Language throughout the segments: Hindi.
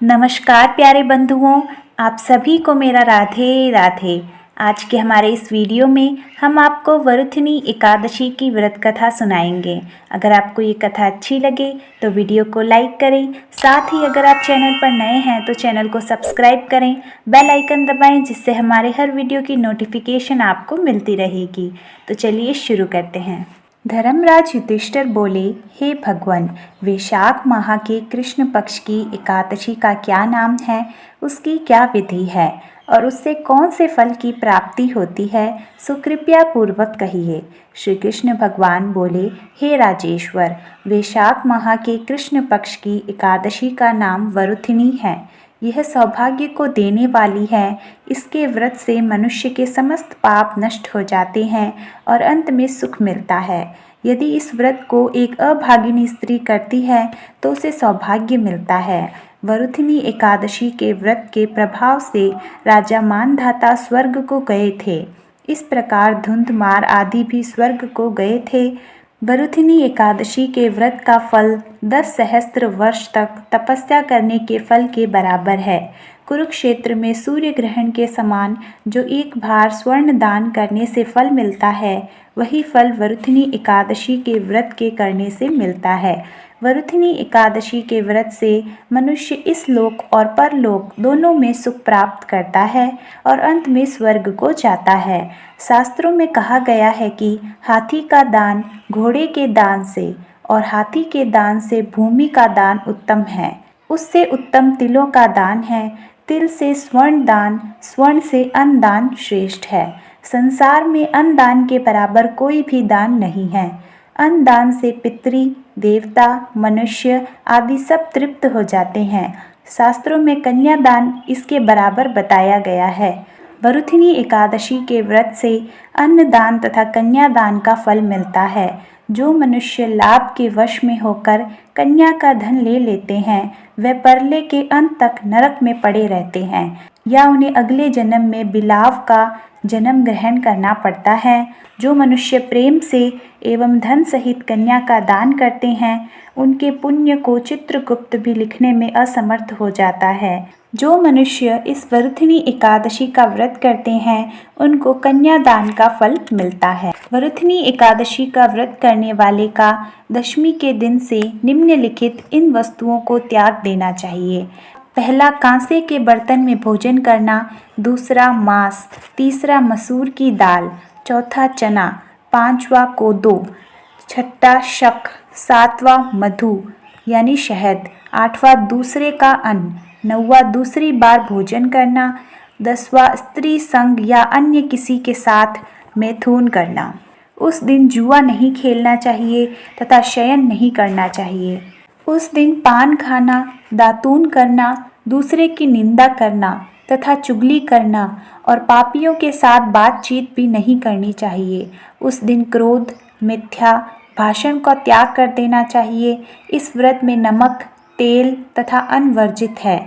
नमस्कार प्यारे बंधुओं, आप सभी को मेरा राधे राधे। आज के हमारे इस वीडियो में हम आपको वरुथिनी एकादशी की व्रत कथा सुनाएंगे। अगर आपको ये कथा अच्छी लगे तो वीडियो को लाइक करें। साथ ही अगर आप चैनल पर नए हैं तो चैनल को सब्सक्राइब करें, बेल आइकन दबाएं, जिससे हमारे हर वीडियो की नोटिफिकेशन आपको मिलती रहेगी। तो चलिए शुरू करते हैं। धर्मराज युधिष्ठिर बोले, हे भगवान, वैशाख माह के कृष्ण पक्ष की एकादशी का क्या नाम है, उसकी क्या विधि है और उससे कौन से फल की प्राप्ति होती है, सो कृपया पूर्वक कहिए। श्री कृष्ण भगवान बोले, हे राजेश्वर, वैशाख माह के कृष्ण पक्ष की एकादशी का नाम वरुथिनी है। यह सौभाग्य को देने वाली है। इसके व्रत से मनुष्य के समस्त पाप नष्ट हो जाते हैं और अंत में सुख मिलता है। यदि इस व्रत को एक अभागिनी स्त्री करती है तो उसे सौभाग्य मिलता है। वरुथिनी एकादशी के व्रत के प्रभाव से राजा मानधाता स्वर्ग को गए थे। इस प्रकार धुंधमार आदि भी स्वर्ग को गए थे। वरुथिनी एकादशी के व्रत का फल 10 सहस्त्र वर्ष तक तपस्या करने के फल के बराबर है। कुरुक्षेत्र में सूर्य ग्रहण के समान जो एक भार स्वर्ण दान करने से फल मिलता है, वही फल वरुथिनी एकादशी के व्रत के करने से मिलता है। वरुथिनी एकादशी के व्रत से मनुष्य इस लोक और परलोक दोनों में सुख प्राप्त करता है और अंत में स्वर्ग को जाता है। शास्त्रों में कहा गया है कि हाथी का दान घोड़े के दान से और हाथी के दान से भूमि का दान उत्तम है। उससे उत्तम तिलों का दान है। तिल से स्वर्ण दान, स्वर्ण से अन्न दान श्रेष्ठ है। संसार में अन्न दान के बराबर कोई भी दान नहीं है। अन्न दान से पितृ, देवता, मनुष्य आदि सब तृप्त हो जाते हैं। शास्त्रों में कन्यादान इसके बराबर बताया गया है। वरुथिनी एकादशी के व्रत से अन्नदान तथा कन्यादान का फल मिलता है। जो मनुष्य लाभ के वश में होकर कन्या का धन ले लेते हैं, वे परले के अंत तक नरक में पड़े रहते हैं या उन्हें अगले जन्म में बिलाव का जन्म ग्रहण करना पड़ता है। जो मनुष्य प्रेम से एवं धन सहित कन्या का दान करते हैं, उनके पुण्य को चित्रगुप्त भी लिखने में असमर्थ हो जाता है। जो मनुष्य इस वरुथिनी एकादशी का व्रत करते हैं, उनको कन्यादान का फल मिलता है। वरुथिनी एकादशी का व्रत करने वाले का दशमी के दिन से निम्नलिखित इन वस्तुओं को त्याग देना चाहिए। पहला, कांसे के बर्तन में भोजन करना। दूसरा, मांस। तीसरा, मसूर की दाल। चौथा, चना। पांचवा, कोदो। छठा, शक। सातवां, मधु यानी शहद। आठवां, दूसरे का अन्न। नौवां, दूसरी बार भोजन करना। 10वां, स्त्री संग या अन्य किसी के साथ मैथुन करना। उस दिन जुआ नहीं खेलना चाहिए तथा शयन नहीं करना चाहिए। उस दिन पान खाना, दातून करना, दूसरे की निंदा करना तथा चुगली करना और पापियों के साथ बातचीत भी नहीं करनी चाहिए। उस दिन क्रोध, मिथ्या भाषण का त्याग कर देना चाहिए। इस व्रत में नमक, तेल तथा अन्न वर्जित है।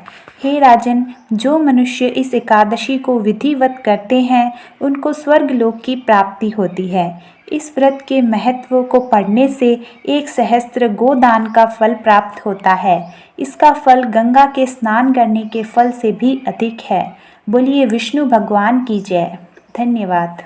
हे राजन, जो मनुष्य इस एकादशी को विधिवत करते हैं, उनको स्वर्गलोक की प्राप्ति होती है। इस व्रत के महत्व को पढ़ने से 1 सहस्त्र गोदान का फल प्राप्त होता है। इसका फल गंगा के स्नान करने के फल से भी अधिक है। बोलिए विष्णु भगवान की जय। धन्यवाद।